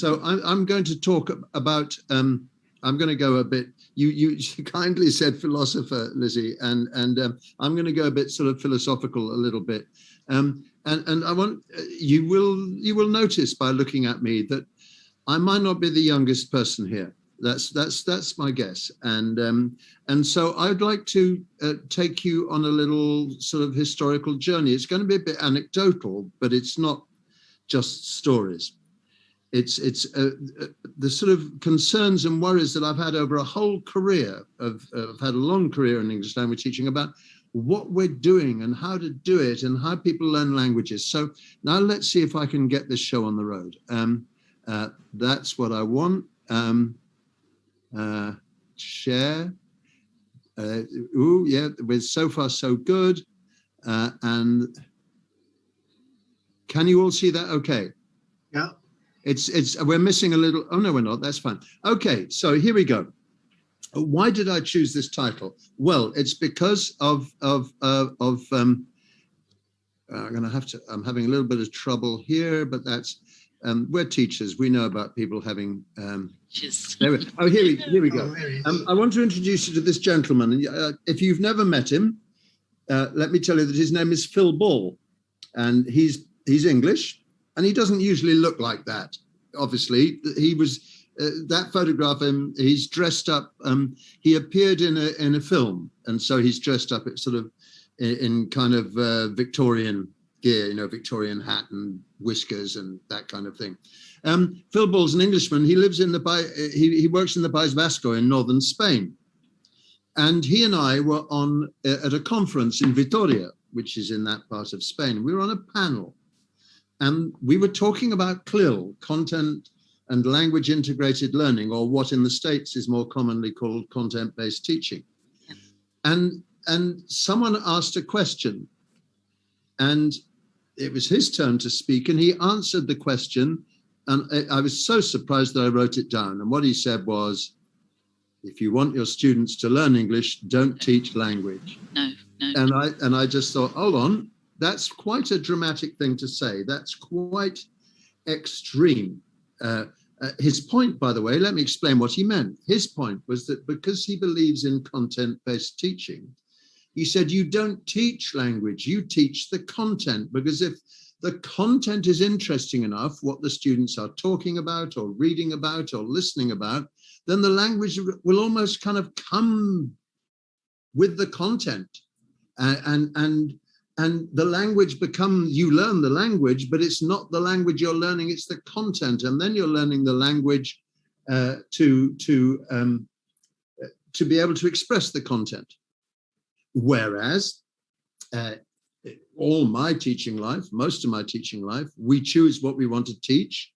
So I'm going to talk about, I'm going to go a bit, you kindly said philosopher, Lizzie, and I'm going to go a bit sort of philosophical a little bit. And I want, you will notice by looking at me that I might not be the youngest person here. That's my guess. And so I'd like to take you on a little sort of historical journey. It's going to be a bit anecdotal, but it's not just stories. It's the sort of concerns and worries that I've had over a whole career I've had a long career in English language teaching about what we're doing and how to do it and how people learn languages. So now let's see if I can get this show on the road. That's what I want. Share. Ooh, yeah, we're so far so good. And can you all see that? Okay. Yeah. We're missing a little. Oh no, we're not. That's fine. Okay, so here we go. Why did I choose this title? Well, it's because of I'm going to have to. I'm having a little bit of trouble here, but that's we're teachers. We know about people having. There we, oh, here we go. I want to introduce you to this gentleman. If you've never met him, let me tell you that his name is Phil Ball, and he's English. And he doesn't usually look like that. Obviously, he was that photograph. He's dressed up. He appeared in a film, and so he's dressed up sort of in kind of Victorian gear, you know, Victorian hat and whiskers and that kind of thing. Phil Ball's an Englishman. He lives in he works in the País Vasco in northern Spain, and he and I were at a conference in Vitoria, which is in that part of Spain. We were on a panel. And we were talking about CLIL, content and language integrated learning, or what in the States is more commonly called content-based teaching. And someone asked a question, and it was his turn to speak, and he answered the question, and I was so surprised that I wrote it down. And what he said was, if you want your students to learn English, don't teach language. No. And I just thought, hold on. That's quite a dramatic thing to say. That's quite extreme. His point, by the way, let me explain what he meant. His point was that because he believes in content-based teaching, he said, you don't teach language, you teach the content, because if the content is interesting enough, what the students are talking about or reading about or listening about, then the language will almost kind of come with the content. And the language you learn the language, but it's not the language you're learning, it's the content. And then you're learning the language to be able to express the content. Whereas all my teaching life, most of my teaching life, we choose what we want to teach.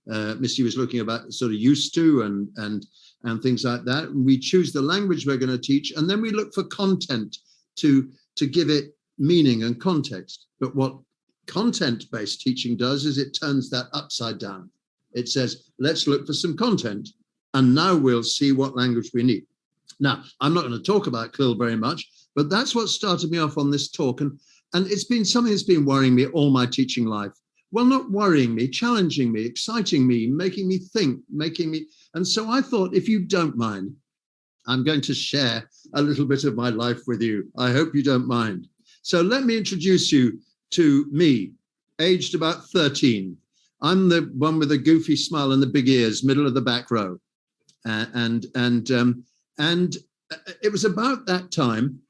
Missy was looking about sort of used to and things like that. We choose the language we're going to teach, and then we look for content to give it meaning and context. But what content-based teaching does is it turns that upside down. It says, let's look for some content, and now we'll see what language we need. Now, I'm not going to talk about CLIL very much, but that's what started me off on this talk. And it's been something that's been worrying me all my teaching life. Well, not worrying me, challenging me, exciting me, making me think, and so I thought, if you don't mind, I'm going to share a little bit of my life with you. I hope you don't mind. So let me introduce you to me, aged about 13. I'm the one with the goofy smile and the big ears, middle of the back row. And it was about that time,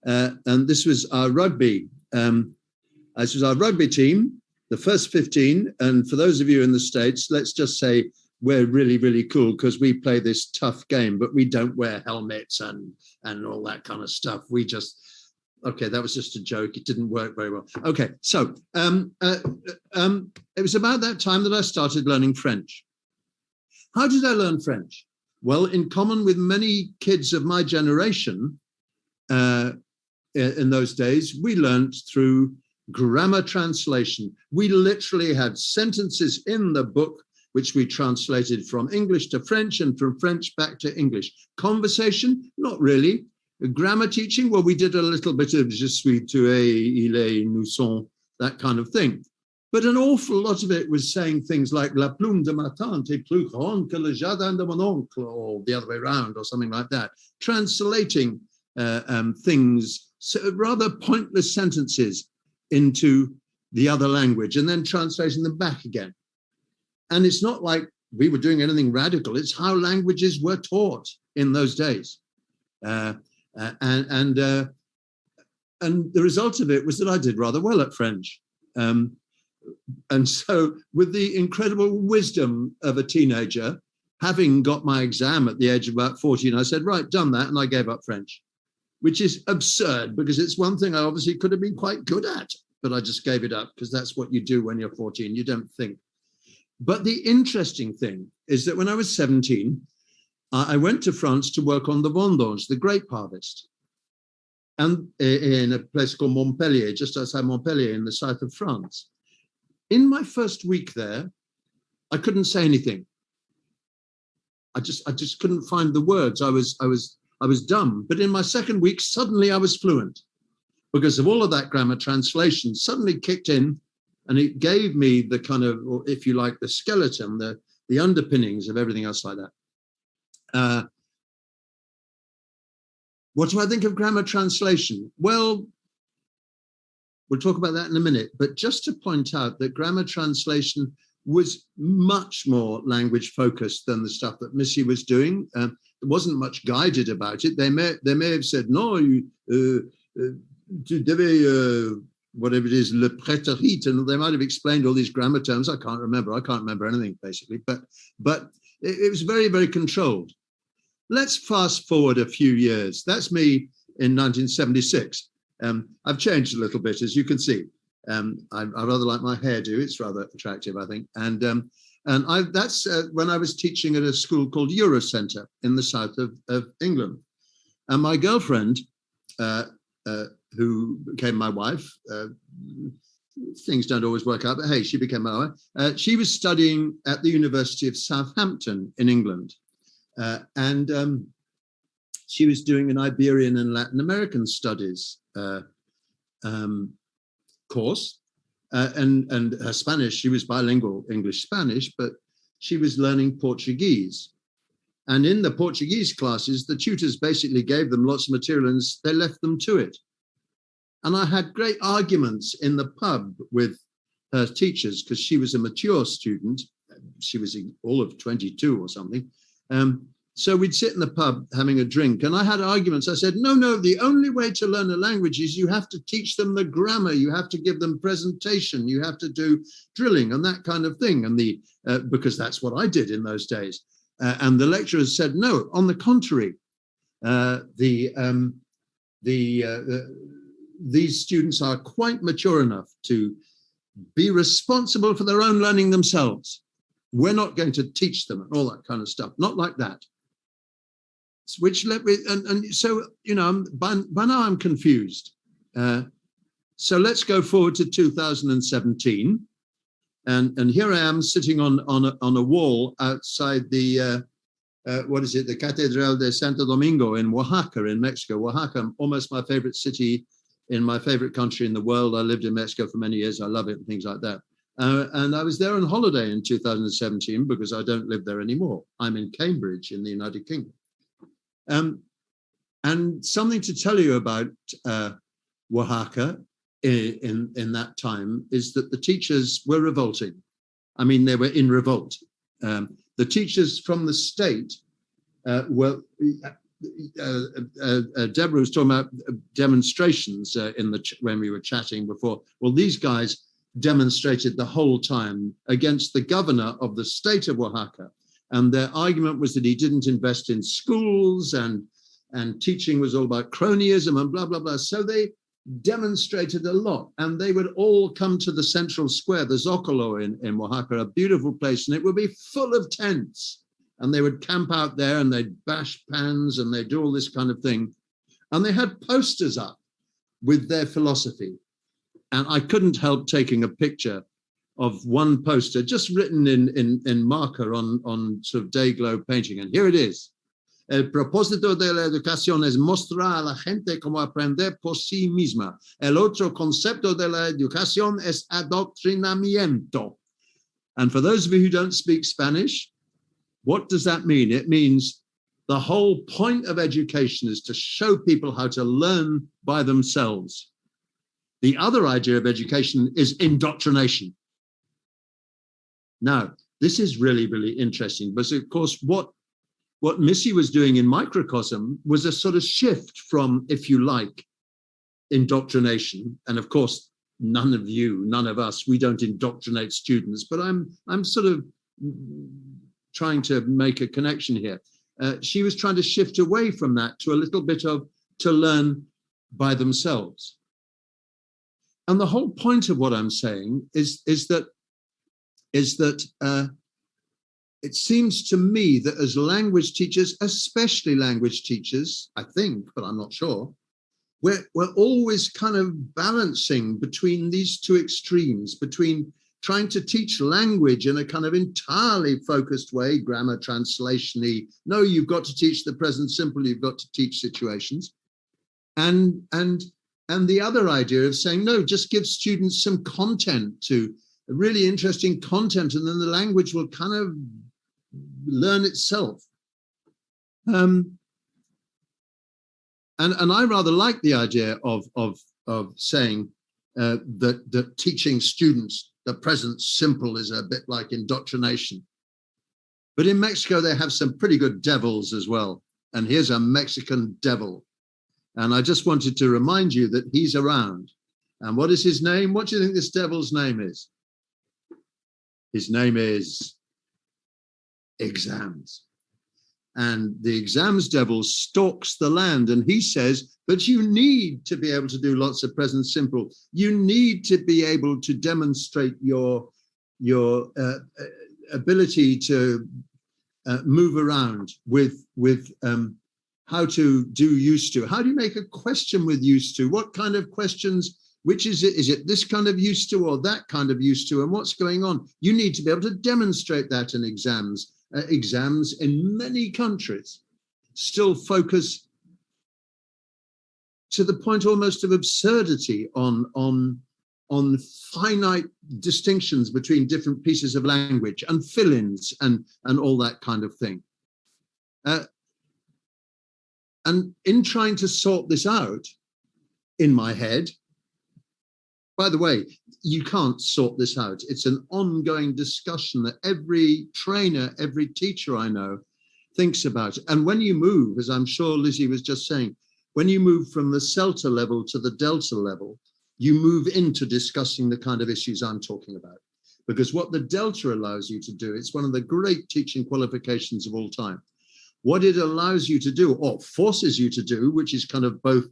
and this was our rugby. This was our rugby team, the first 15. And for those of you in the States, let's just say we're really, really cool because we play this tough game, but we don't wear helmets and all that kind of stuff. We just... Okay, that was just a joke. It didn't work very well. Okay, so it was about that time that I started learning French. How did I learn French? Well, in common with many kids of my generation in those days, we learned through grammar translation. We literally had sentences in the book which we translated from English to French and from French back to English. Conversation? Not really. Grammar teaching? Well, we did a little bit of je suis, tu es, il est, nous sommes, that kind of thing. But an awful lot of it was saying things like La plume de ma tante est plus grande que le jardin de mon oncle, or the other way around, or something like that, translating things, so rather pointless sentences, into the other language and then translating them back again. And it's not like we were doing anything radical. It's how languages were taught in those days. And the result of it was that I did rather well at French. And so with the incredible wisdom of a teenager, having got my exam at the age of about 14, I said, right, done that, and I gave up French, which is absurd because it's one thing I obviously could have been quite good at, but I just gave it up because that's what you do when you're 14, you don't think. But the interesting thing is that when I was 17, I went to France to work on the vendange, the grape harvest, and in a place called Montpellier, just outside Montpellier in the south of France. In my first week there, I couldn't say anything. I just couldn't find the words. I was dumb. But in my second week, suddenly I was fluent because of all of that grammar translation suddenly kicked in, and it gave me the kind of, or if you like, the skeleton, the underpinnings of everything else like that. What do I think of grammar translation? Well, we'll talk about that in a minute, but just to point out that grammar translation was much more language focused than the stuff that Missy was doing. There wasn't much guided about it. They may have said, no, tu devais, whatever it is, le prétérit, and they might have explained all these grammar terms. I can't remember anything basically, but it was very, very controlled. Let's fast forward a few years. That's me in 1976. I've changed a little bit, as you can see. I rather like my hairdo; it's rather attractive, I think. And that's when I was teaching at a school called Eurocenter in the south of England. And my girlfriend, who became my wife, things don't always work out, but hey, she became my wife. She was studying at the University of Southampton in England. And she was doing an Iberian and Latin American studies course, and her Spanish, she was bilingual, English-Spanish, but she was learning Portuguese. And in the Portuguese classes, the tutors basically gave them lots of material and they left them to it. And I had great arguments in the pub with her teachers because she was a mature student. She was all of 22 or something. So we'd sit in the pub having a drink and I had arguments. I said, no, the only way to learn a language is you have to teach them the grammar. You have to give them presentation. You have to do drilling and that kind of thing. And because that's what I did in those days. And the lecturers said, no, on the contrary, these students are quite mature enough to be responsible for their own learning themselves. We're not going to teach them and all that kind of stuff. Not like that. Which let me, and so, you know, by now I'm confused. So let's go forward to 2017. And here I am sitting on a wall outside the, what is it, the Catedral de Santo Domingo in Oaxaca in Mexico. Oaxaca, almost my favorite city in my favorite country in the world. I lived in Mexico for many years. I love it and things like that. And I was there on holiday in 2017 because I don't live there anymore. I'm in Cambridge in the United Kingdom. And something to tell you about Oaxaca in that time is that the teachers were revolting. I mean, they were in revolt. The teachers from the state were, Deborah was talking about demonstrations when we were chatting before. Well, these guys demonstrated the whole time against the governor of the state of Oaxaca. And their argument was that he didn't invest in schools and teaching was all about cronyism and blah, blah, blah. So they demonstrated a lot and they would all come to the central square, the Zocalo in Oaxaca, a beautiful place, and it would be full of tents. And they would camp out there and they'd bash pans and they'd do all this kind of thing. And they had posters up with their philosophy. And I couldn't help taking a picture of one poster just written in marker on sort of day glow painting. And here it is. El propósito de la educación es mostrar a la gente cómo aprender por sí misma. El otro concepto de la educación es adoctrinamiento. And for those of you who don't speak Spanish, what does that mean? It means the whole point of education is to show people how to learn by themselves. The other idea of education is indoctrination. Now, this is really, really interesting, but of course, what Missy was doing in Microcosm was a sort of shift from, if you like, indoctrination. And of course, none of us, we don't indoctrinate students, but I'm sort of trying to make a connection here. She was trying to shift away from that to a little bit of to learn by themselves. And the whole point of what I'm saying is that it seems to me that as language teachers, especially language teachers, I think, but I'm not sure, we're always kind of balancing between these two extremes, between trying to teach language in a kind of entirely focused way, grammar, translation-y. No, you've got to teach the present simple, you've got to teach situations. And the other idea of saying, no, just give students some content, to really interesting content, and then the language will kind of learn itself. And I rather like the idea of saying that teaching students the present simple is a bit like indoctrination. But in Mexico, they have some pretty good devils as well. And here's a Mexican devil. And I just wanted to remind you that he's around. And what is his name? What do you think this devil's name is? His name is exams. And the exams devil stalks the land, and he says, but you need to be able to do lots of present simple. You need to be able to demonstrate your ability to move around with how to do used to. How do you make a question with used to? What kind of questions? Which is it? Is it this kind of used to or that kind of used to? And what's going on? You need to be able to demonstrate that in exams. Exams in many countries still focus to the point almost of absurdity on finite distinctions between different pieces of language and fill-ins and all that kind of thing. And in trying to sort this out in my head, by the way, you can't sort this out. It's an ongoing discussion that every trainer, every teacher I know thinks about. And when you move, as I'm sure Lizzie was just saying, when you move from the CELTA level to the Delta level, you move into discussing the kind of issues I'm talking about. Because what the Delta allows you to do, it's one of the great teaching qualifications of all time. What it allows you to do, or forces you to do, which is kind of both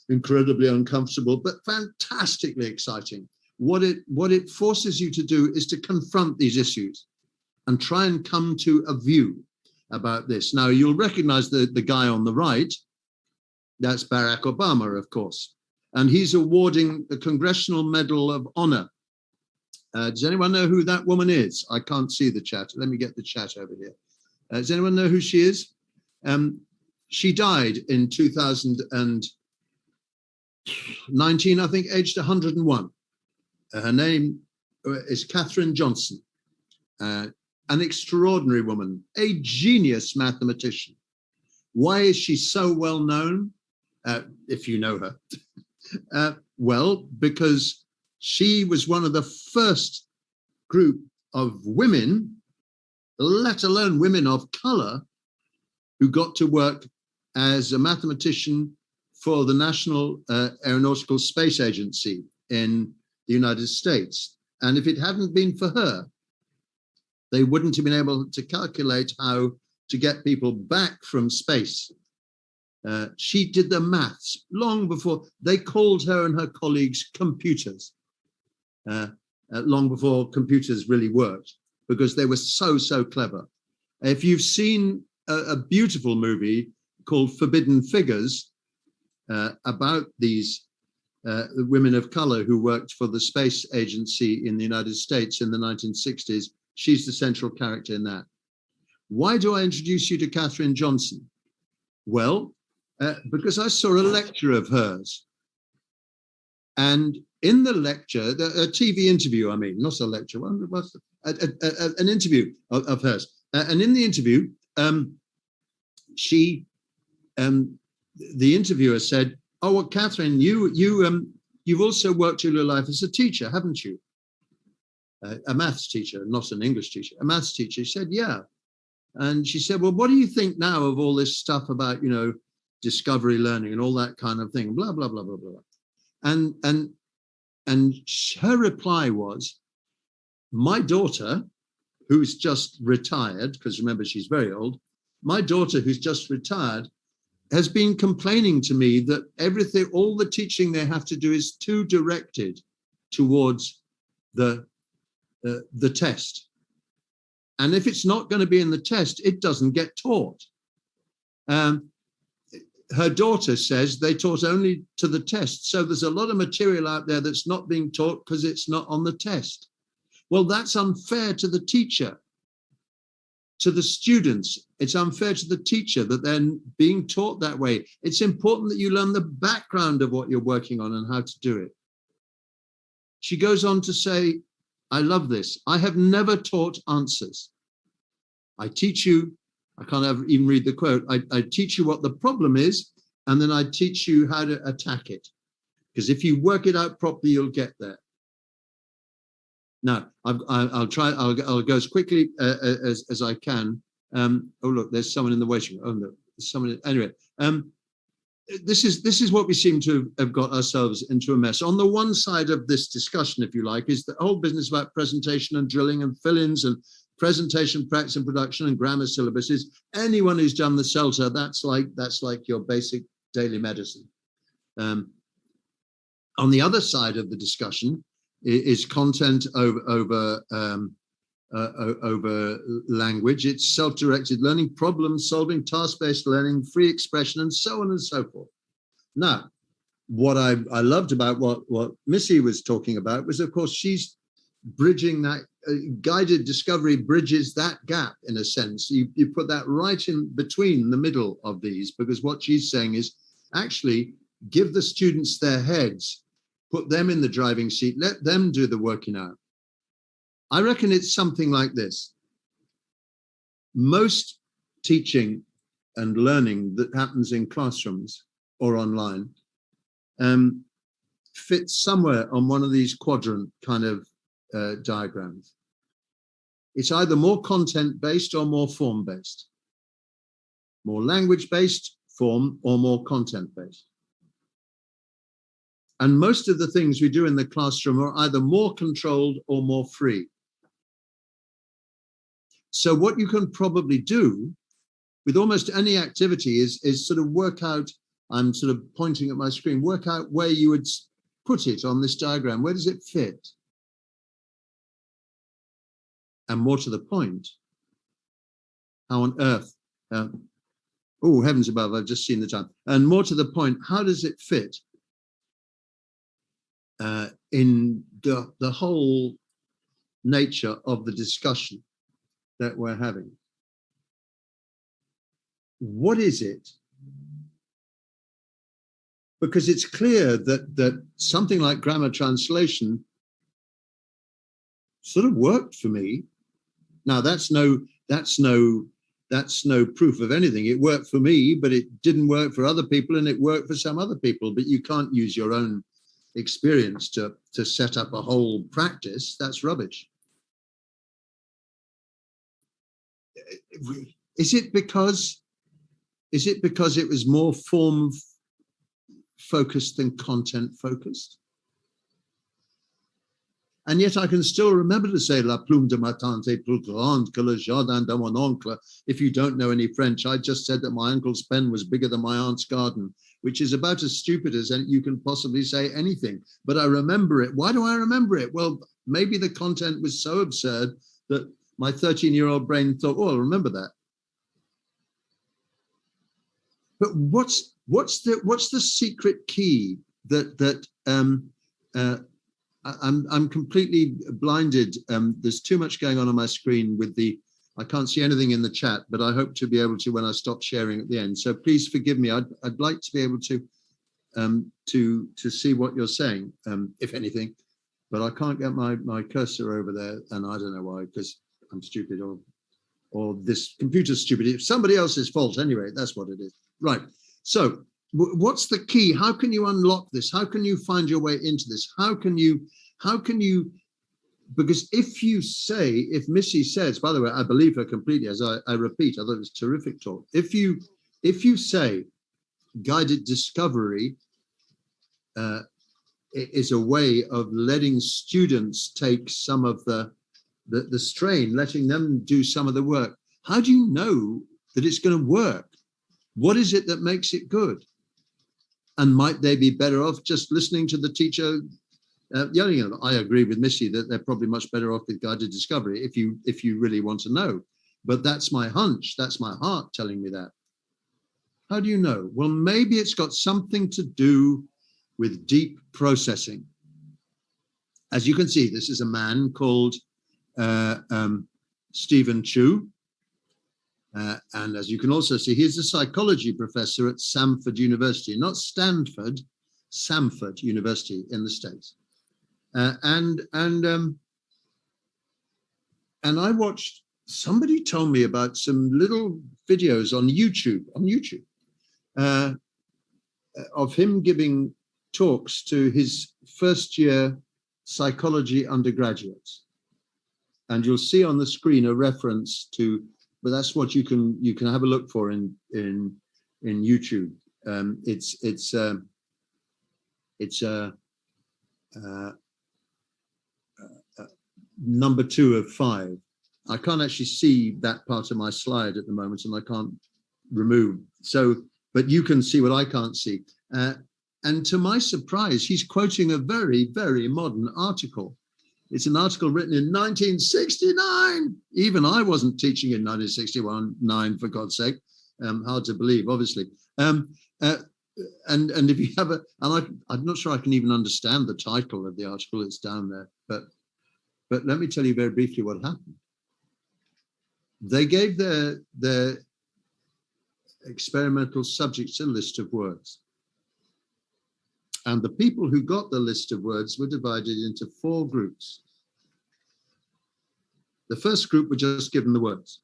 incredibly uncomfortable, but fantastically exciting. What it forces you to do is to confront these issues and try and come to a view about this. Now, you'll recognize the guy on the right. That's Barack Obama, of course. And he's awarding the Congressional Medal of Honor. Does anyone know who that woman is? I can't see the chat. Let me get the chat over here. Does anyone know who she is? She died in 2019, I think, aged 101. Her name is Katherine Johnson, an extraordinary woman, a genius mathematician. Why is she so well known, if you know her? Well, because she was one of the first group of women, let alone women of color, who got to work as a mathematician for the National Aeronautical Space Agency in the United States. And if it hadn't been for her, they wouldn't have been able to calculate how to get people back from space. She did the maths long before they called her and her colleagues computers, long before computers really worked, because they were so clever. If you've seen a beautiful movie called Forbidden Figures about these women of color who worked for the space agency in the United States in the 1960s, she's the central character in that. Why do I introduce you to Katherine Johnson? Well, because I saw a lecture of hers. And in the lecture, a TV interview, I mean, not a lecture, an interview of hers. And in the interview, the interviewer said, "Oh, well, Catherine, you've also worked all your life as a teacher, haven't you? A maths teacher, not an English teacher, a maths teacher." She said, "Yeah." And she said, "Well, what do you think now of all this stuff about, discovery learning and all that kind of thing, blah, blah, blah, blah, blah." And her reply was, "My daughter, who's just retired," because remember, she's very old, "my daughter who's just retired has been complaining to me that all the teaching they have to do is too directed towards the test. And if it's not going to be in the test, it doesn't get taught." Her daughter says they taught only to the test. So there's a lot of material out there that's not being taught because it's not on the test. Well, that's unfair to the teacher, to the students. It's unfair to the teacher that they're being taught that way. It's important that you learn the background of what you're working on and how to do it. She goes on to say, I love this, "I have never taught answers. I teach you," I can't even read the quote, I teach you what the problem is, and then I teach you how to attack it. Because if you work it out properly, you'll get there. Now, I'll go as quickly as I can. Oh, look, there's someone in the waiting room. Oh, no, there's someone. Anyway, this is what we seem to have got ourselves into a mess. On the one side of this discussion, if you like, is the whole business about presentation and drilling and fill-ins and presentation, practice and production and grammar syllabuses. Anyone who's done the CELTA, that's like your basic daily medicine. On the other side of the discussion is content over language. It's self-directed learning, problem solving, task-based learning, free expression, and so on and so forth. Now, what I loved about what Missy was talking about was, of course, she's bridging that. Guided discovery bridges that gap in a sense. You put that right in between the middle of these, because what she's saying is actually give the students their heads, put them in the driving seat, let them do the working out. I reckon it's something like this. Most teaching and learning that happens in classrooms or online fits somewhere on one of these quadrant kind of diagrams. It's either more content-based or more form-based, more language-based, form, or more content-based. And most of the things we do in the classroom are either more controlled or more free. So what you can probably do with almost any activity is sort of work out, I'm sort of pointing at my screen, work out where you would put it on this diagram. Where does it fit? And more to the point, how on earth, oh, heavens above, I've just seen the time. And more to the point, how does it fit in the whole nature of the discussion that we're having? What is it? Because it's clear that something like grammar translation sort of worked for me. Now that's no proof of anything. It worked for me, but it didn't work for other people, and it worked for some other people. But you can't use your own experience to set up a whole practice. That's rubbish. Is it because it was more form focused than content focused? And yet I can still remember to say La plume de ma tante est plus grande que le jardin de mon oncle. If you don't know any French, I just said that my uncle's pen was bigger than my aunt's garden, which is about as stupid as you can possibly say anything. But I remember it. Why do I remember it? Well, maybe the content was so absurd that my 13-year-old brain thought, oh, I'll remember that. But what's the secret key that I'm completely blinded. There's too much going on my screen with the I can't see anything in the chat, but I hope to be able to when I stop sharing at the end. So please forgive me. I'd like to be able to see what you're saying, if anything, but I can't get my cursor over there, and I don't know why, because I'm stupid or this computer's stupid. It's somebody else's fault anyway. That's what it is. Right. So what's the key? How can you unlock this? How can you find your way into this? How can you, because if Missy says, by the way, I believe her completely, as I repeat, I thought it was terrific talk. If you say guided discovery is a way of letting students take some of the strain, letting them do some of the work, how do you know that it's going to work? What is it that makes it good? And might they be better off just listening to the teacher yelling at them? I agree with Missy that they're probably much better off with guided discovery if you really want to know. But that's my hunch. That's my heart telling me that. How do you know? Well, maybe it's got something to do with deep processing. As you can see, this is a man called Stephen Chu. And as you can also see, he's a psychology professor at Samford University, not Stanford, Samford University in the States. And I watched, somebody told me about some little videos on YouTube, of him giving talks to his first year psychology undergraduates. And you'll see on the screen a reference to, but that's what you can have a look for in YouTube. It's number 2 of 5. I can't actually see that part of my slide at the moment, and I can't remove. So, but you can see what I can't see. And to my surprise, he's quoting a very, very modern article. It's an article written in 1969. Even I wasn't teaching in 1969, for God's sake. Hard to believe, obviously. And if you have I'm not sure I can even understand the title of the article. It's down there. But let me tell you very briefly what happened. They gave their experimental subjects a list of words. And the people who got the list of words were divided into 4 groups. The first group were just given the words.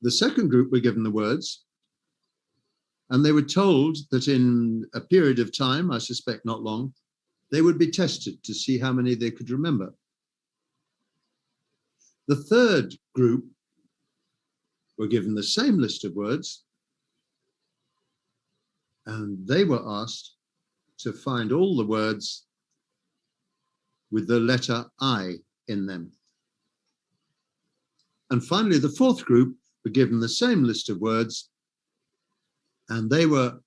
The second group were given the words, and they were told that in a period of time, I suspect not long, they would be tested to see how many they could remember. The third group were given the same list of words, and they were asked to find all the words with the letter I in them. And finally, the fourth group were given the same list of words, and they were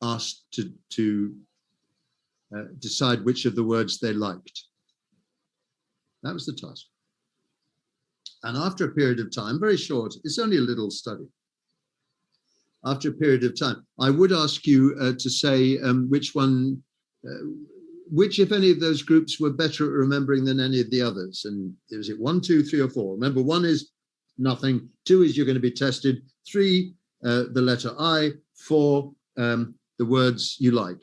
asked to decide which of the words they liked. That was the task. And after a period of time, very short, it's only a little study. After a period of time, I would ask you to say which, if any of those groups were better at remembering than any of the others. And is it 1, 2, 3, or 4? Remember, 1 is nothing. 2 is you're going to be tested. 3, the letter I. 4, the words you like.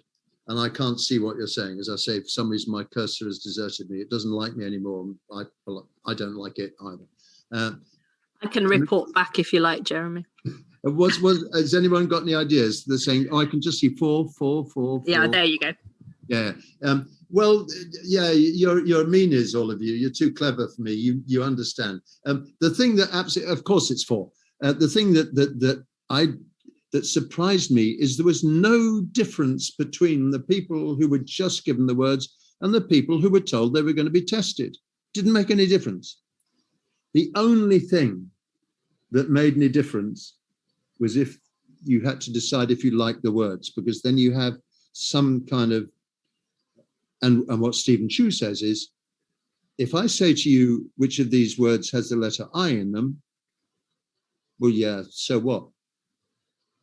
And I can't see what you're saying. As I say, for some reason, my cursor has deserted me. It doesn't like me anymore. I don't like it either. I can report back if you like, Jeremy. Has anyone got any ideas? They're saying, oh, I can just see 4, 4, 4. Yeah, there you go. Yeah. Well, yeah, you're meanies, all of you. You're too clever for me. You understand. The thing that absolutely, of course, it's 4. The thing that surprised me is there was no difference between the people who were just given the words and the people who were told they were going to be tested. Didn't make any difference. The only thing that made any difference was if you had to decide if you liked the words, because then you have some kind of, and what Stephen Chu says is, if I say to you, which of these words has the letter I in them? Well, yeah, so what?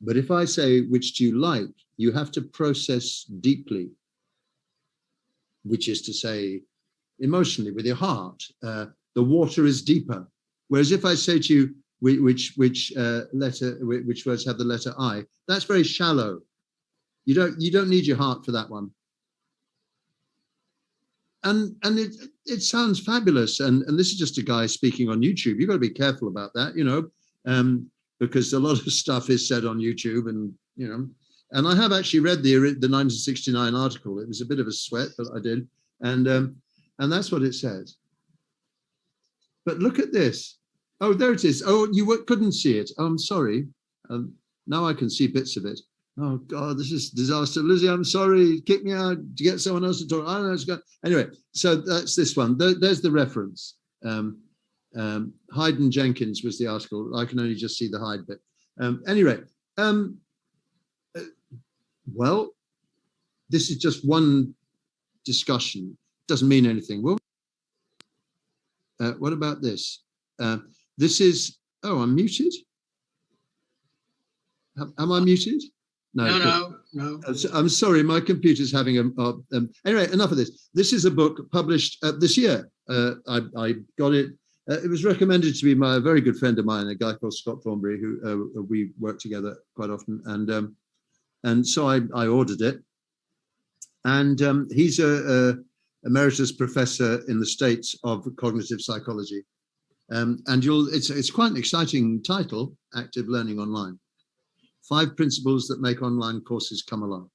But if I say, which do you like? You have to process deeply, which is to say, emotionally with your heart. The water is deeper. Whereas if I say to you, which words have the letter I, that's very shallow. You don't need your heart for that one. And it sounds fabulous. And this is just a guy speaking on YouTube. You've got to be careful about that, because a lot of stuff is said on YouTube, and and I have actually read the 1969 article. It was a bit of a sweat, but I did, and that's what it says. But look at this. Oh, there it is. Oh, you couldn't see it. Oh, I'm sorry. Now I can see bits of it. Oh God, this is disaster. Lizzie, I'm sorry. Kick me out to get someone else to talk. I don't know. It's got... Anyway, so that's this one. There's the reference. Hyde and Jenkins was the article. I can only just see the Hyde bit. Anyway, well, this is just one discussion. Doesn't mean anything. Well, what about this? This is, oh, I'm muted. Am I muted? No. I'm sorry, my computer's having anyway, enough of this. This is a book published this year. I got it. It was recommended to me by a very good friend of mine, a guy called Scott Thornbury, who we work together quite often. And so I ordered it. And he's a emeritus professor in the States of cognitive psychology. And it's quite an exciting title, Active Learning Online. 5 principles that make online courses come alive.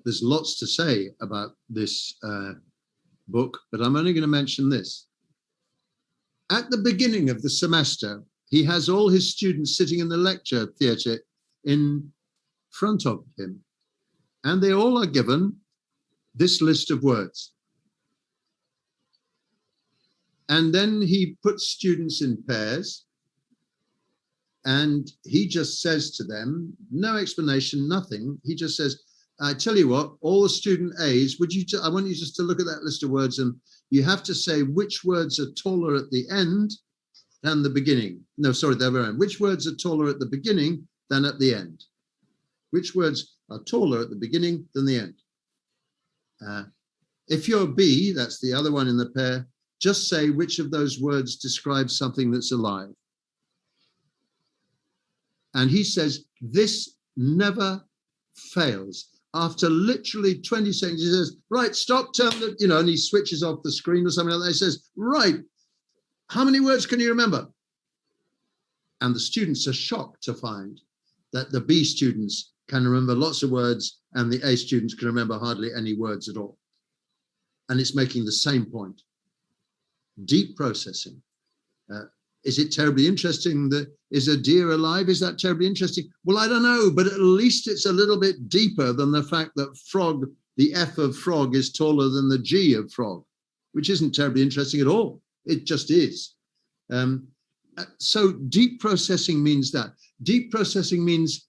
There's lots to say about this book, but I'm only going to mention this. At the beginning of the semester, he has all his students sitting in the lecture theatre in front of him, and they all are given this list of words. And then he puts students in pairs, and he just says to them, no explanation, nothing. He just says, I tell you what, all the student A's, I want you just to look at that list of words, and you have to say which words are taller at the end than the beginning. No, sorry, the other end. Which words are taller at the beginning than at the end? Which words are taller at the beginning than the end? If you're B, that's the other one in the pair, just say which of those words describes something that's alive. And he says, this never fails. After literally 20 seconds, he says, right, stop, turn the, and he switches off the screen or something like that. He says, right, how many words can you remember? And the students are shocked to find that the B students can remember lots of words and the A students can remember hardly any words at all. And it's making the same point. Deep processing. Is it terribly interesting that is a deer alive? Is that terribly interesting? Well, I don't know, but at least it's a little bit deeper than the fact that frog, the F of frog is taller than the G of frog, which isn't terribly interesting at all. It just is. So deep processing means that. Deep processing means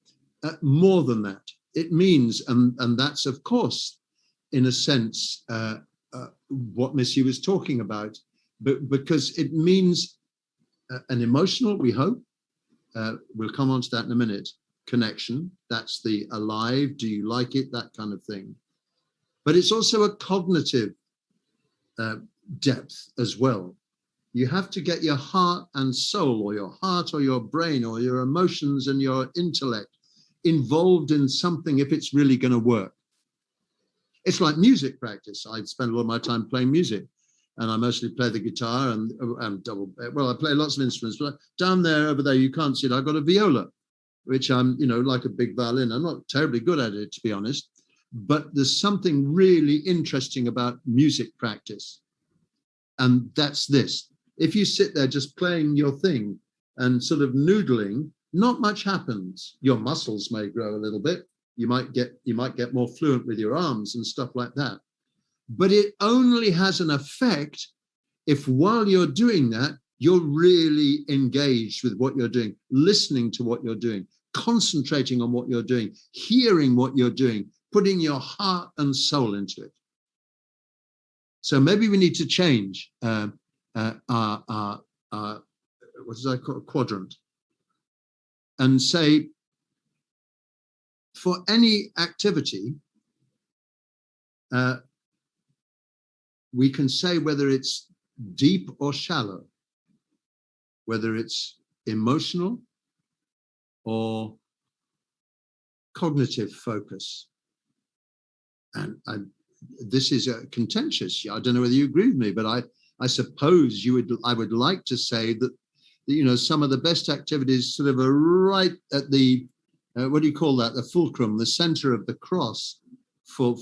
more than that. It means, and that's of course, in a sense, what Missy was talking about, but because it means an emotional, we hope, we'll come on to that in a minute, connection. That's the alive, do you like it, that kind of thing. But it's also a cognitive depth as well. You have to get your heart and soul, or your heart or your brain or your emotions and your intellect involved in something if it's really going to work. It's like music practice. I spend a lot of my time playing music. And I mostly play the guitar and I play lots of instruments, but down there, over there, you can't see it. I've got a viola, which I'm, like a big violin. I'm not terribly good at it, to be honest, but there's something really interesting about music practice. And that's this. If you sit there just playing your thing and sort of noodling, not much happens. Your muscles may grow a little bit. You might get more fluent with your arms and stuff like that. But it only has an effect if while you're doing that, you're really engaged with what you're doing, listening to what you're doing, concentrating on what you're doing, hearing what you're doing, putting your heart and soul into it. So maybe we need to change our what does I call quadrant, and say for any activity, we can say whether it's deep or shallow, whether it's emotional or cognitive focus. And this is contentious. I don't know whether you agree with me, but I suppose I would like to say that, you know, some of the best activities sort of are right at the, what do you call that? The fulcrum, the center of the cross for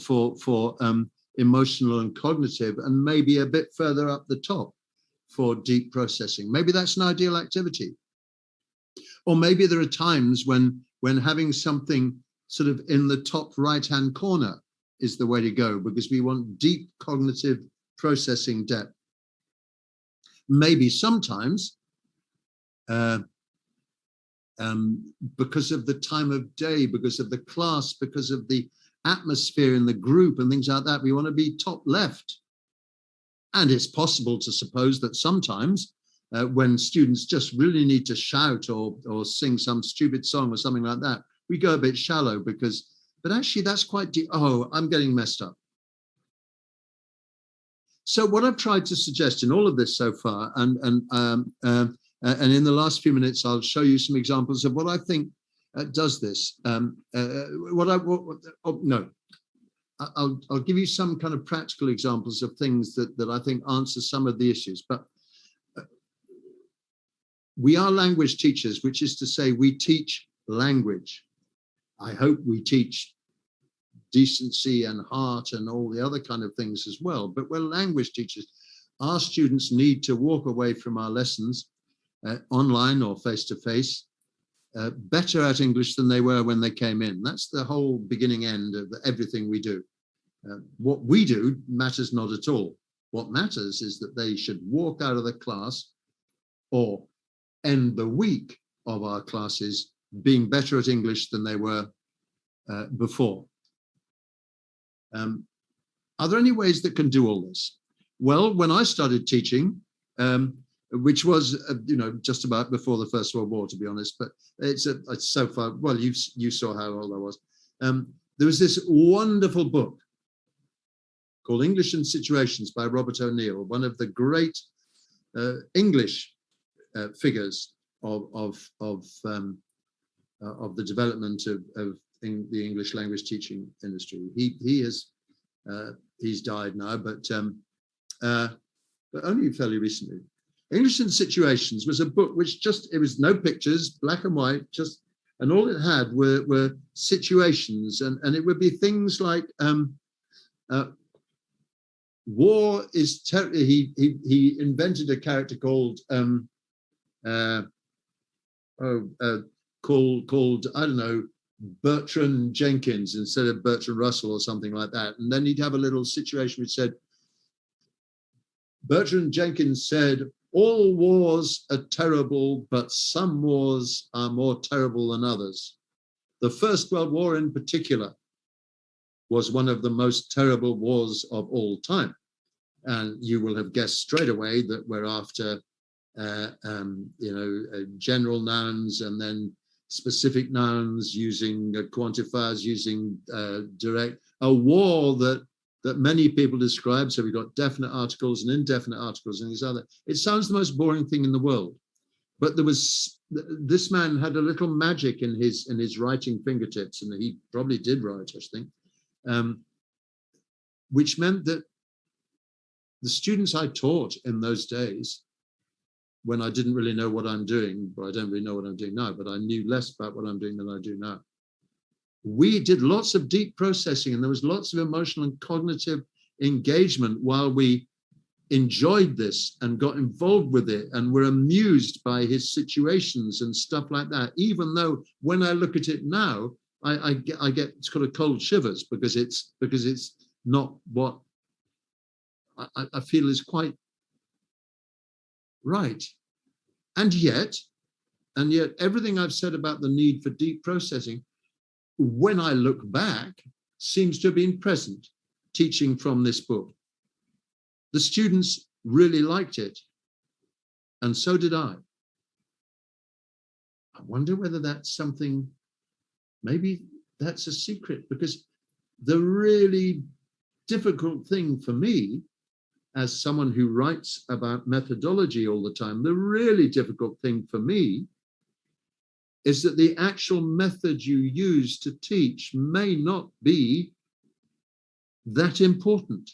emotional and cognitive, and maybe a bit further up the top for deep processing. Maybe that's an ideal activity. Or maybe there are times when having something sort of in the top right-hand corner is the way to go, because we want deep cognitive processing depth. Maybe sometimes, because of the time of day, because of the class, because of the atmosphere in the group and things like that, we want to be top left. And it's possible to suppose that sometimes when students just really need to shout or sing some stupid song or something like that, we go a bit shallow but actually that's quite deep. Oh, I'm getting messed up. So what I've tried to suggest in all of this so far, and in the last few minutes, I'll show you some examples of what I think does this. I'll give you some kind of practical examples of things that I think answer some of the issues. But we are language teachers, which is to say we teach language. I hope we teach decency and heart and all the other kind of things as well, but we're language teachers. Our students need to walk away from our lessons online or face-to-face better at English than they were when they came in. That's the whole beginning end of everything we do. What we do matters not at all. What matters is that they should walk out of the class or end the week of our classes being better at English than they were before. Are there any ways that can do all this? Well, when I started teaching, which was just about before the First World War, to be honest, but it's so far. Well, you saw how old I was. There was this wonderful book called English in Situations by Robert O'Neill, one of the great English figures of the development of the English language teaching industry. He's died now, but only fairly recently. English in Situations was a book which it was no pictures, black and white, and all it had were situations, and it would be things like war is terrible. He invented a character called called I don't know, Bertrand Jenkins instead of Bertrand Russell or something like that. And then he'd have a little situation which said, Bertrand Jenkins said, all wars are terrible, but some wars are more terrible than others. The First World War in particular was one of the most terrible wars of all time. And you will have guessed straight away that we're after general nouns and then specific nouns using quantifiers, using direct, a war that many people describe. So we've got definite articles and indefinite articles and these other. It sounds the most boring thing in the world, but this man had a little magic in his writing fingertips, and he probably did write, I think, which meant that the students I taught in those days, when I didn't really know what I'm doing, but I don't really know what I'm doing now, but I knew less about what I'm doing than I do now. We did lots of deep processing, and there was lots of emotional and cognitive engagement while we enjoyed this and got involved with it and were amused by his situations and stuff like that. Even though when I look at it now, I get sort of cold shivers because it's not what I feel is quite right. And yet everything I've said about the need for deep processing, when I look back, seems to have been present teaching from this book. The students really liked it, and so did I. I wonder whether that's something, maybe that's a secret, because the really difficult thing for me as someone who writes about methodology all the time, the really difficult thing for me is that the actual method you use to teach may not be that important.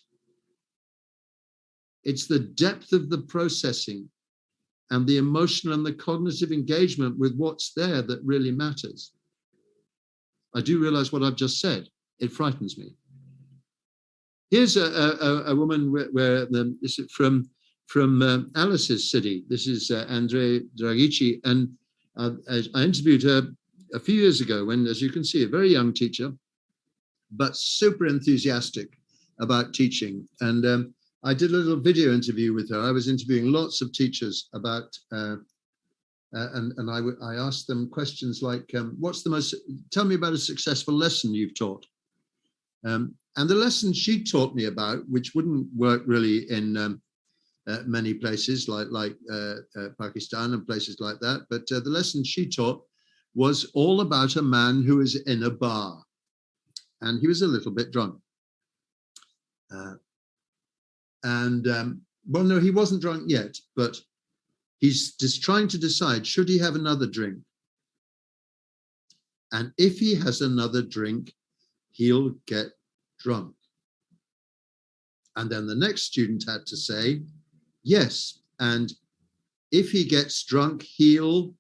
It's the depth of the processing and the emotional and the cognitive engagement with what's there that really matters. I do realize what I've just said. It frightens me. Here's a woman where this is from Alice's city. This is Andre Dragici, and I interviewed her a few years ago when, as you can see, a very young teacher, but super enthusiastic about teaching. And I did a little video interview with her. I was interviewing lots of teachers about, and I asked them questions like, tell me about a successful lesson you've taught. And the lesson she taught me about, which wouldn't work really in many places like Pakistan and places like that, but the lesson she taught was all about a man who was in a bar, and he was a little bit drunk. Well, no, he wasn't drunk yet, but he's just trying to decide, should he have another drink? And if he has another drink, he'll get drunk. And then the next student had to say, yes, and if he gets drunk, he'll.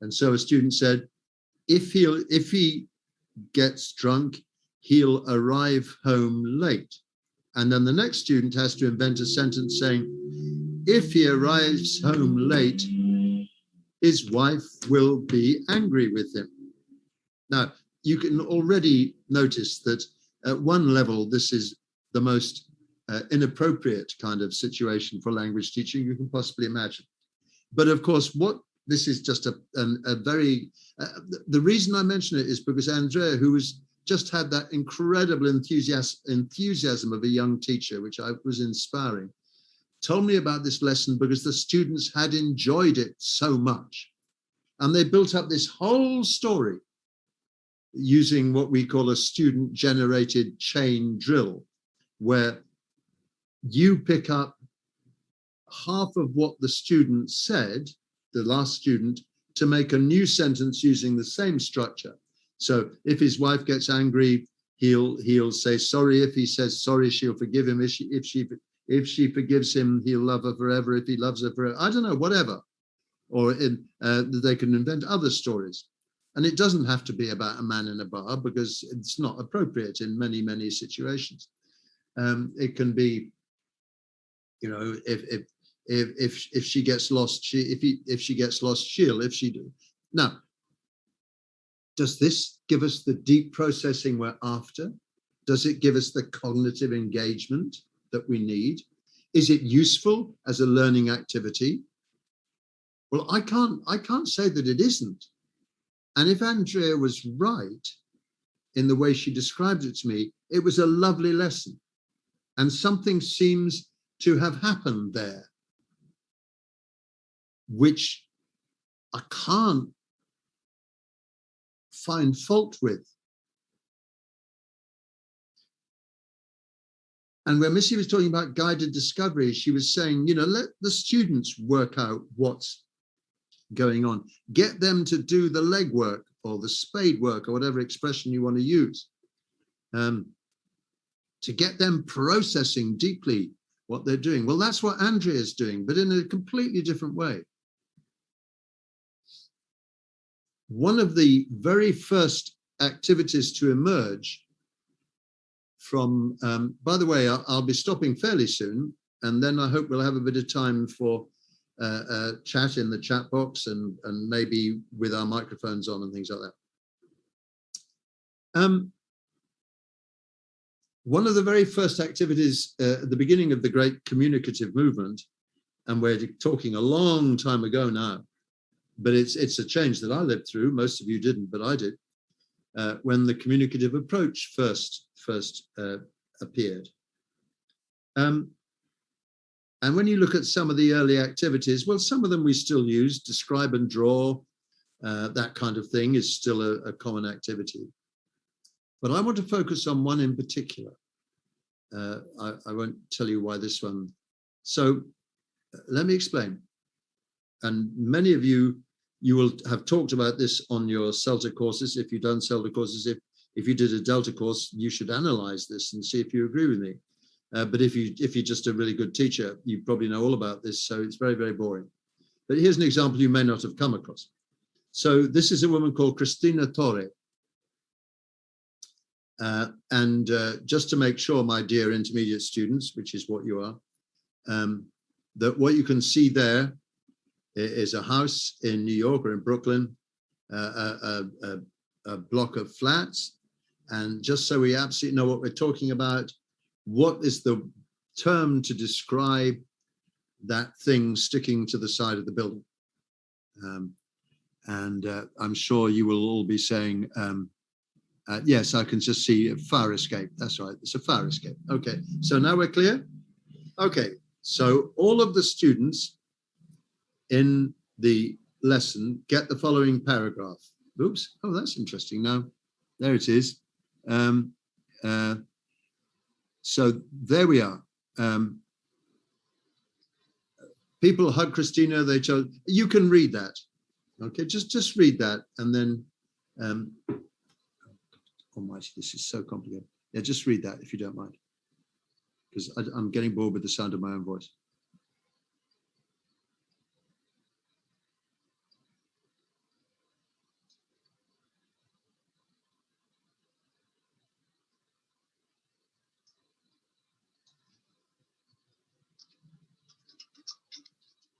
And so a student said, if he gets drunk, he'll arrive home late. And then the next student has to invent a sentence saying, if he arrives home late, his wife will be angry with him. Now, you can already notice that at one level, this is the most inappropriate kind of situation for language teaching you can possibly imagine. But of course, this is just a very, the reason I mention it is because Andrea, who was just had that incredible enthusiasm of a young teacher, which was inspiring, told me about this lesson because the students had enjoyed it so much. And they built up this whole story using what we call a student-generated chain drill, where you pick up half of what the student said, the last student, to make a new sentence using the same structure. So if his wife gets angry, he'll say sorry. If he says sorry, she'll forgive him. If she forgives him, he'll love her forever. If he loves her forever, I don't know, whatever. Or they can invent other stories. And it doesn't have to be about a man in a bar because it's not appropriate in many, many situations. It can be, you know, if she gets lost, if she gets lost, she'll. If she do. Now, does this give us the deep processing we're after? Does it give us the cognitive engagement that we need? Is it useful as a learning activity? Well, I can't say that it isn't. And if Andrea was right in the way she described it to me, it was a lovely lesson. And something seems to have happened there, which I can't find fault with. And when Missy was talking about guided discovery, she was saying, you know, let the students work out what's going on. Get them to do the legwork or the spade work or whatever expression you want to use, to get them processing deeply what they're doing. Well, that's what Andrea is doing, but in a completely different way. One of the very first activities to emerge from, by the way, I'll be stopping fairly soon, and then I hope we'll have a bit of time for chat in the chat box and maybe with our microphones on and things like that. One of the very first activities at the beginning of the great communicative movement, and we're talking a long time ago now, but it's a change that I lived through. Most of you didn't, but I did. When the communicative approach first appeared. And when you look at some of the early activities, well, some of them we still use. Describe and draw, that kind of thing is still a common activity. But I want to focus on one in particular. I won't tell you why this one. So let me explain. And many of you will have talked about this on your CELTA courses. If you've done CELTA courses, if you did a Delta course, you should analyze this and see if you agree with me. But if you're just a really good teacher, you probably know all about this. So it's very, very boring. But here's an example you may not have come across. So this is a woman called Cristina Torre. And just to make sure, my dear intermediate students, which is what you are, that what you can see there is a house in New York or in Brooklyn, a block of flats. And just so we absolutely know what we're talking about, what is the term to describe that thing sticking to the side of the building? I'm sure you will all be saying, yes, I can just see a fire escape. That's right, it's a fire escape. Okay, so now we're clear? Okay, so all of the students in the lesson get the following paragraph. Oops, oh, that's interesting. Now, there it is. So there we are. People hug Christina, they chose, you can read that. Okay, just read that, and then, almighty, this is so complicated. Yeah, just read that if you don't mind, because I'm getting bored with the sound of my own voice.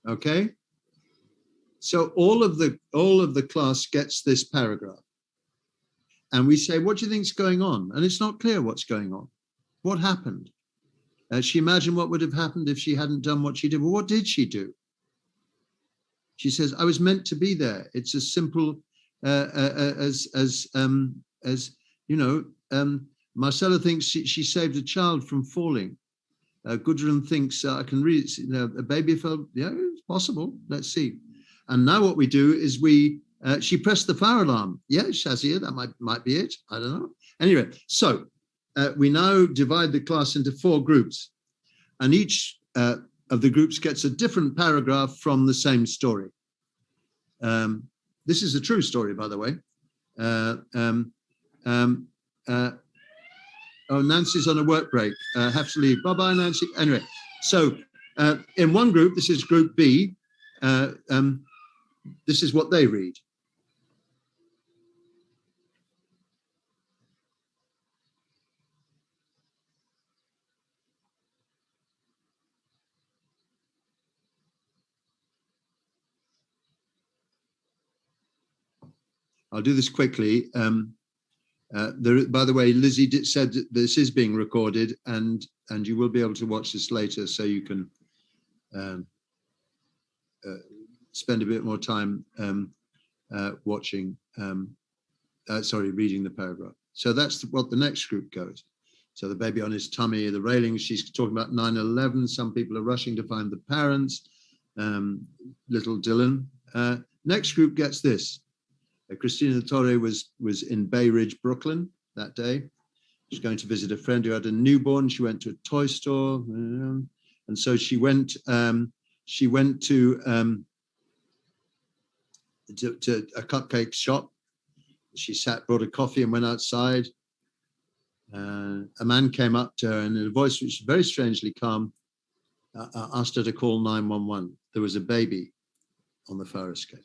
Okay, so all of the class gets this paragraph, and we say, what do you think is going on? And it's not clear what's going on. What happened? She imagined what would have happened if she hadn't done what she did. Well, what did she do? She says, I was meant to be there. It's as simple as you know. Marcella thinks she saved a child from falling. Gudrun thinks I can read it. You know, a baby fell. Yeah, it's possible. Let's see. And now what we do is she pressed the fire alarm. Yeah, Shazia, that might be it. I don't know. Anyway, so we now divide the class into 4 groups, and each of the groups gets a different paragraph from the same story. This is a true story, by the way. Oh, Nancy's on a work break. Have to leave. Bye-bye, Nancy. Anyway, so in one group, this is group B. This is what they read. I'll do this quickly. By the way, Lizzie said that this is being recorded, and you will be able to watch this later, so you can spend a bit more time reading the paragraph. So that's what the next group goes. So the baby on his tummy, the railings, she's talking about 9/11. Some people are rushing to find the parents. Little Dylan. Next group gets this. Cristina Torre was in Bay Ridge, Brooklyn that day. She's going to visit a friend who had a newborn. She went to a toy store, and so she went to a cupcake shop. She brought a coffee and went outside. A man came up to her and in a voice which was very strangely calm, asked her to call 911. There was a baby on the fire escape.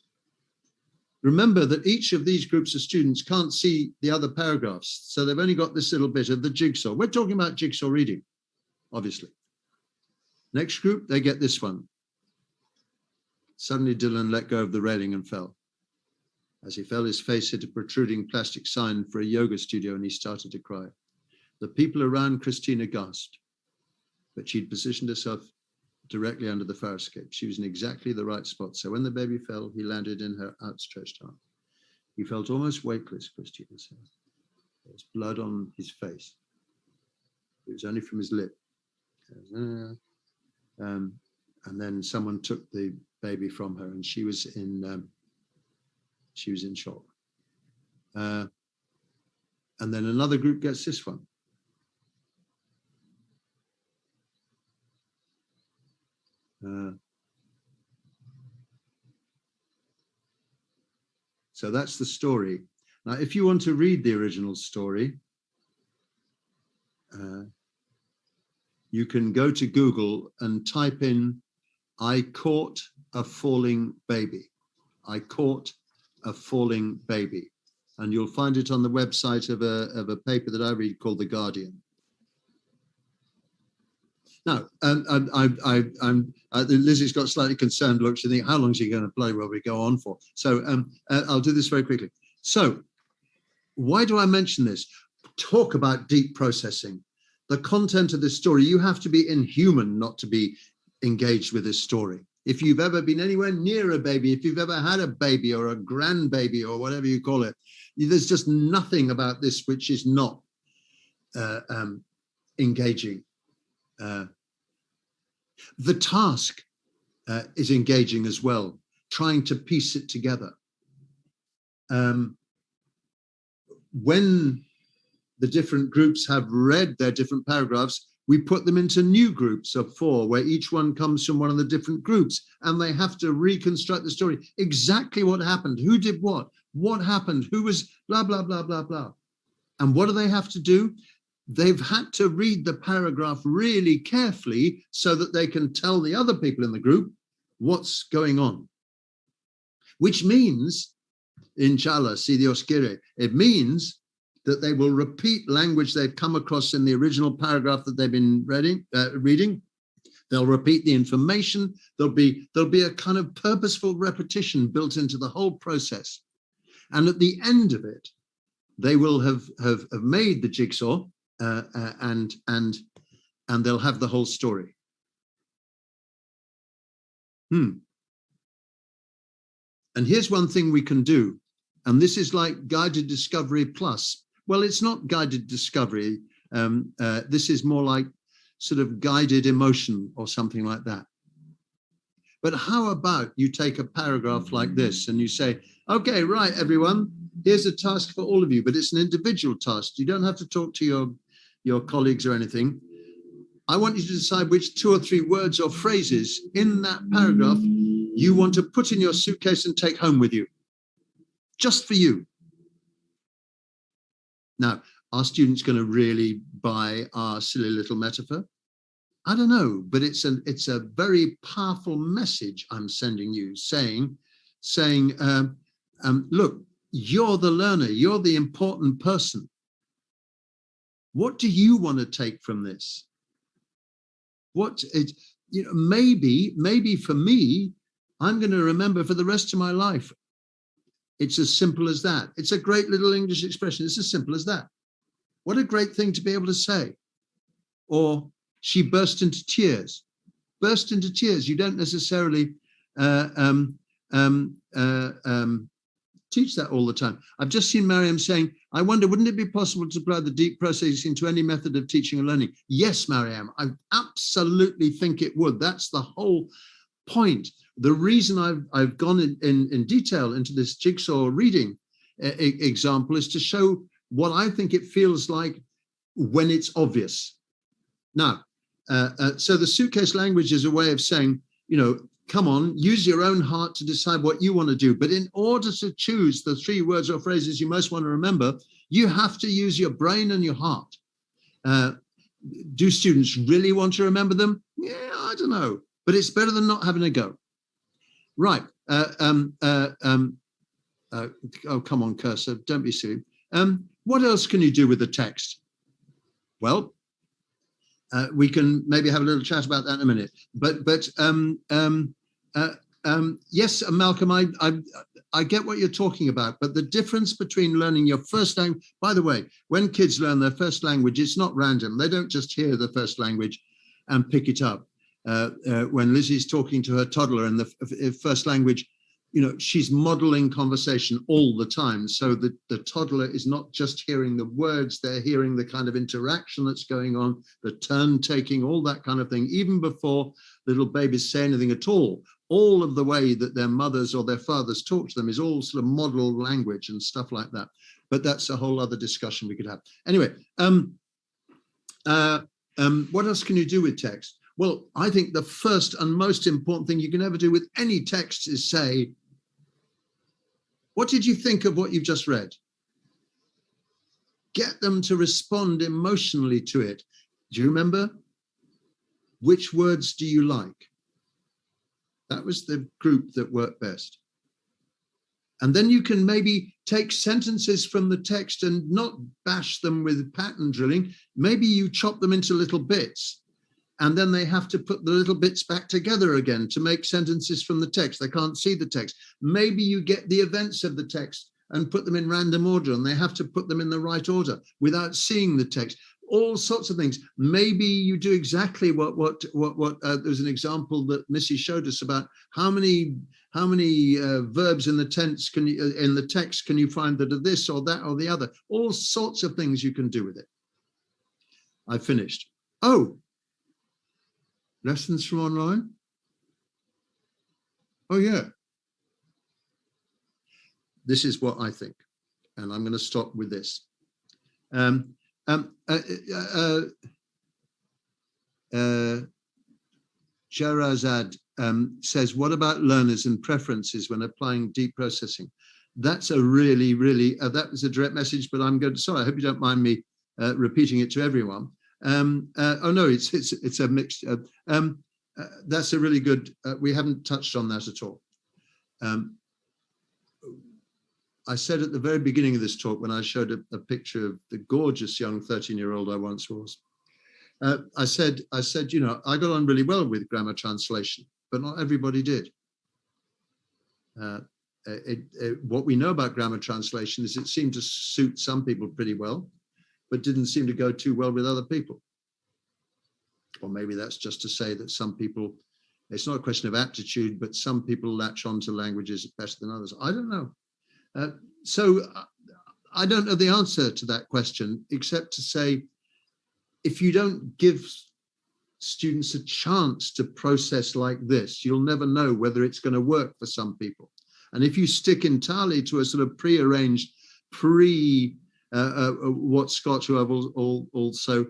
Remember that each of these groups of students can't see the other paragraphs, so they've only got this little bit of the jigsaw. We're talking about jigsaw reading, obviously. Next group, they get this one. Suddenly Dylan let go of the railing and fell. As he fell, his face hit a protruding plastic sign for a yoga studio and he started to cry. The people around Christina gasped, but she'd positioned herself directly under the fire escape. She was in exactly the right spot. So when the baby fell, he landed in her outstretched arm. He felt almost weightless, Christina said. There was blood on his face. It was only from his lip. And then someone took the baby from her, and she was in shock. And then another group gets this one. So that's the story. Now, if you want to read the original story, you can go to Google and type in, "I caught a falling baby." I caught a falling baby. And you'll find it on the website of a paper that I read called The Guardian. Now, Lizzie's got slightly concerned look. She thinks, how long is he going to play? Will we go on for? So I'll do this very quickly. So why do I mention this? Talk about deep processing. The content of this story, you have to be inhuman not to be engaged with this story. If you've ever been anywhere near a baby, if you've ever had a baby or a grandbaby or whatever you call it, there's just nothing about this which is not engaging. The task is engaging as well, trying to piece it together. When the different groups have read their different paragraphs, we put them into new groups of 4, where each one comes from one of the different groups, and they have to reconstruct the story. Exactly what happened, who did what happened, who was blah, blah, blah, blah, blah. And what do they have to do? They've had to read the paragraph really carefully so that they can tell the other people in the group what's going on. Which means, inshallah, si Dios quiere, it means that they will repeat language they've come across in the original paragraph that they've been reading. They'll repeat the information. There'll be a kind of purposeful repetition built into the whole process. And at the end of it, they will have made the jigsaw, and they'll have the whole story. And here's one thing we can do, and this is like Guided Discovery Plus. Well, it's not guided discovery. This is more like sort of guided emotion or something like that. But how about you take a paragraph like this and you say, okay, right, everyone, here's a task for all of you, but it's an individual task. You don't have to talk to your colleagues or anything. I want you to decide which 2 or 3 words or phrases in that paragraph you want to put in your suitcase and take home with you, just for you. Now, are students going to really buy our silly little metaphor? I don't know, but it's a very powerful message I'm sending you, saying, look, you're the learner, you're the important person. What do you want to take from this? Maybe for me, I'm going to remember for the rest of my life. It's as simple as that. It's a great little English expression. It's as simple as that. What a great thing to be able to say. Or she burst into tears. Burst into tears. You don't necessarily teach that all the time. I've just seen Mariam saying, I wonder, wouldn't it be possible to apply the deep processing to any method of teaching and learning? Yes, Mariam, I absolutely think it would. That's the whole point. The reason I've gone in detail into this jigsaw reading example is to show what I think it feels like when it's obvious. Now, so the suitcase language is a way of saying, come on, use your own heart to decide what you want to do. But in order to choose the 3 words or phrases you most want to remember, you have to use your brain and your heart. Do students really want to remember them? Yeah, I don't know. But it's better than not having a go. Right. Oh, come on, cursor. Don't be silly. What else can you do with the text? Well, we can maybe have a little chat about that in a minute. But yes, Malcolm, I get what you're talking about. But the difference between learning your first language, by the way, when kids learn their first language, it's not random. They don't just hear the first language and pick it up. When Lizzie's talking to her toddler in the first language, she's modeling conversation all the time. So the toddler is not just hearing the words, they're hearing the kind of interaction that's going on, the turn taking, all that kind of thing, even before little babies say anything at all. All of the way that their mothers or their fathers talk to them is all sort of model language and stuff like that. But that's a whole other discussion we could have. Anyway, what else can you do with text? Well, I think the first and most important thing you can ever do with any text is say, what did you think of what you've just read? Get them to respond emotionally to it. Do you remember? Which words do you like? That was the group that worked best. And then you can maybe take sentences from the text and not bash them with pattern drilling. Maybe you chop them into little bits, and then they have to put the little bits back together again to make sentences from the text. They can't see the text. Maybe you get the events of the text and put them in random order, and they have to put them in the right order without seeing the text. All sorts of things. Maybe you do exactly what there's an example that Missy showed us about how many verbs in the tense in the text can you find that are this or that or the other. All sorts of things you can do with it. I finished. Oh, lessons from online. Oh yeah. This is what I think, and I'm going to stop with this. Jarazad says, what about learners and preferences when applying deep processing? That's a really, that was a direct message, but I'm going to, sorry, I hope you don't mind me repeating it to everyone. Oh no, it's a mixed, that's a really good, we haven't touched on that at all. I said at the very beginning of this talk, when I showed a picture of the gorgeous young 13-year-old I once was, I said, you know, I got on really well with grammar translation, but not everybody did. What we know about grammar translation is it seemed to suit some people pretty well, but didn't seem to go too well with other people. Or maybe that's just to say that some people, it's not a question of aptitude, but some people latch onto languages better than others. I don't know. So I don't know the answer to that question, except to say, if you don't give students a chance to process like this, you'll never know whether it's going to work for some people. And if you stick entirely to a sort of pre-arranged, what Scott, who I've also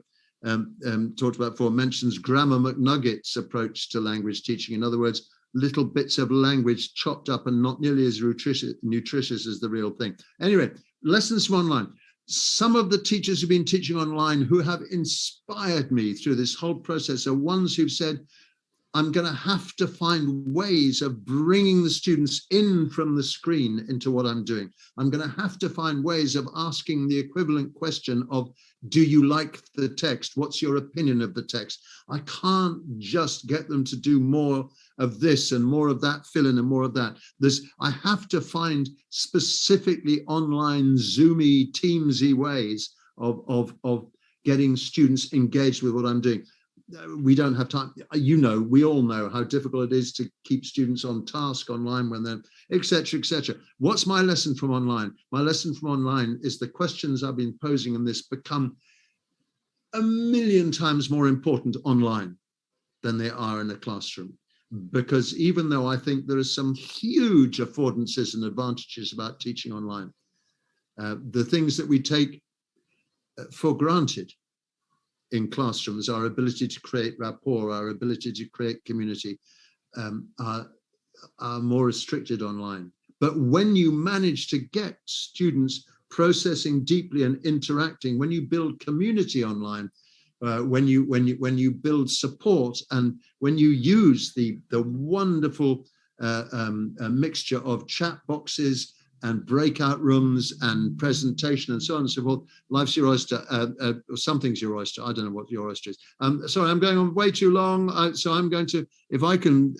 talked about before, mentions Grammar McNuggets approach to language teaching. In other words, little bits of language chopped up and not nearly as nutritious as the real thing. Anyway, lessons from online. Some of the teachers who've been teaching online who have inspired me through this whole process are ones who've said, I'm going to have to find ways of bringing the students in from the screen into what I'm doing. I'm going to have to find ways of asking the equivalent question of, do you like the text? What's your opinion of the text? I can't just get them to do more of this and more of that, fill in and more of that. I have to find specifically online Zoomy, Teamsy ways of getting students engaged with what I'm doing. We don't have time. You know, we all know how difficult it is to keep students on task online when they're, et cetera, et cetera. What's my lesson from online? My lesson from online is the questions I've been posing in this become a million times more important online than they are in a classroom. Because even though I think there are some huge affordances and advantages about teaching online, the things that we take for granted in classrooms, our ability to create rapport, our ability to create community, are more restricted online. But when you manage to get students processing deeply and interacting, when you build community online, when you build support, and when you use the wonderful mixture of chat boxes and breakout rooms and presentation and so on and so forth. Life's your oyster, something's your oyster. I don't know what your oyster is. Sorry, I'm going on way too long. So I'm going to, if I can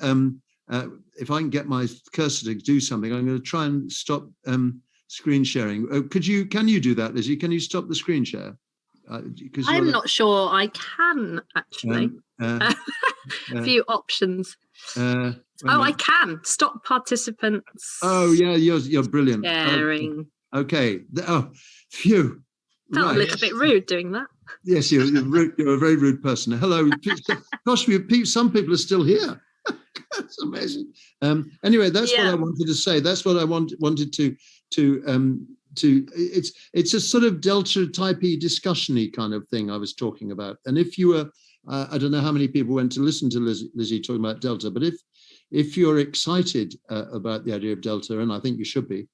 get my cursor to do something, I'm going to try and stop screen sharing. Can you do that, Lizzie? Can you stop the screen share? I'm not sure I can actually. A few options. I can stop participants. Oh yeah, you're brilliant. Sharing. Okay. Oh, phew. Felt a little bit rude doing that. Yes, you're a very rude person. Hello. Gosh, some people are still here. That's amazing. Anyway, that's what I wanted to say. That's what I wanted to it's a sort of delta type-y discussion-y kind of thing I was talking about. And if you were I don't know how many people went to listen to Lizzie talking about Delta, but if you're excited about the idea of Delta, and I think you should be,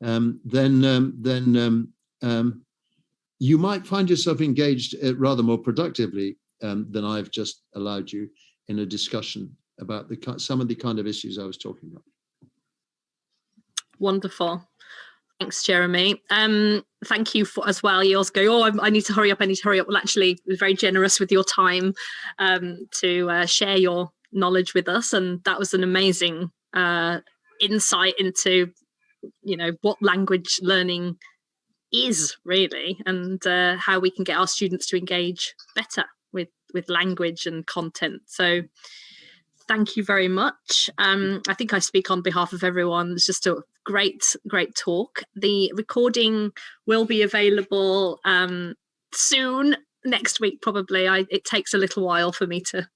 then you might find yourself engaged rather more productively than I've just allowed you in a discussion about some of the kind of issues I was talking about. Wonderful. Thanks, Jeremy. Thank you as well. You also go, I need to hurry up. Well, actually, it was very generous with your time to share your knowledge with us. And that was an amazing insight into, what language learning is really, and how we can get our students to engage better with language and content. So thank you very much. I think I speak on behalf of everyone. It's just a great talk. The recording will be available soon, next week probably. It takes a little while for me to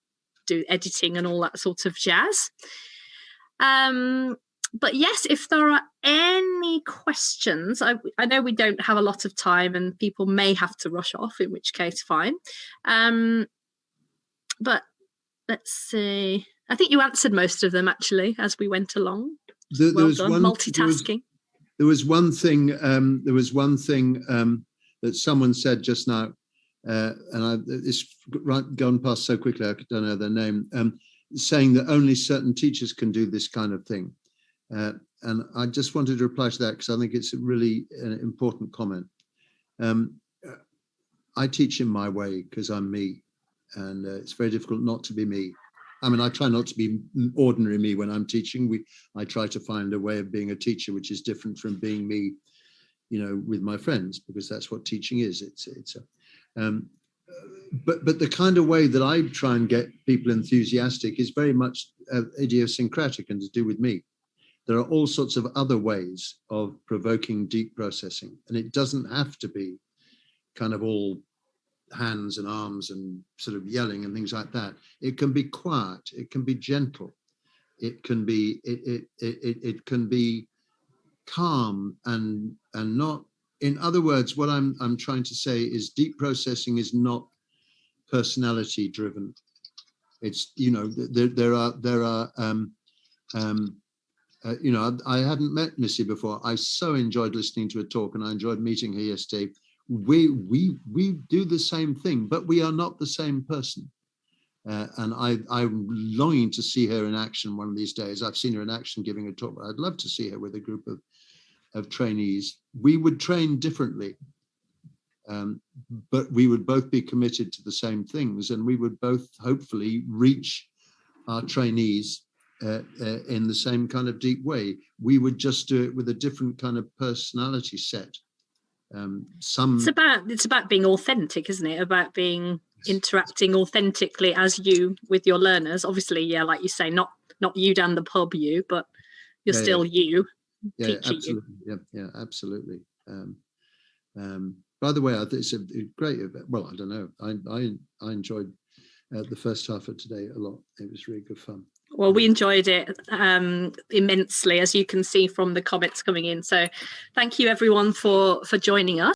do editing and all that sort of jazz. But yes, if there are any questions, I know we don't have a lot of time and people may have to rush off, in which case fine. But let's see. I think you answered most of them actually as we went along. Well done. Multitasking. There was one thing. That someone said just now, and it's gone past so quickly I don't know their name. Saying that only certain teachers can do this kind of thing, and I just wanted to reply to that because I think it's a really important comment. I teach in my way because I'm me, and it's very difficult not to be me. I mean, I try not to be ordinary me when I'm teaching. I try to find a way of being a teacher which is different from being me, with my friends, because that's what teaching is. But the kind of way that I try and get people enthusiastic is very much idiosyncratic and to do with me. There are all sorts of other ways of provoking deep processing, and it doesn't have to be kind of all hands and arms and sort of yelling and things like that. It can be quiet, it can be gentle, it can be it can be calm and not. In other words, what I'm trying to say is deep processing is not personality driven. It's there are I hadn't met Missy before. I so enjoyed listening to her talk, and I enjoyed meeting her yesterday. We do the same thing, but we are not the same person. And I'm longing to see her in action one of these days. I've seen her in action giving a talk. I'd love to see her with a group of trainees. We would train differently, but we would both be committed to the same things, and we would both hopefully reach our trainees in the same kind of deep way. We would just do it with a different kind of personality set. It's about being authentic, isn't it? About being interacting authentically as you with your learners. Obviously, yeah, like you say, not you down the pub, but you're still you. Yeah, absolutely. You. Yeah, absolutely. By the way, it's a great event. Well, I don't know. I enjoyed the first half of today a lot. It was really good fun. Well, we enjoyed it immensely, as you can see from the comments coming in. So thank you, everyone, for joining us.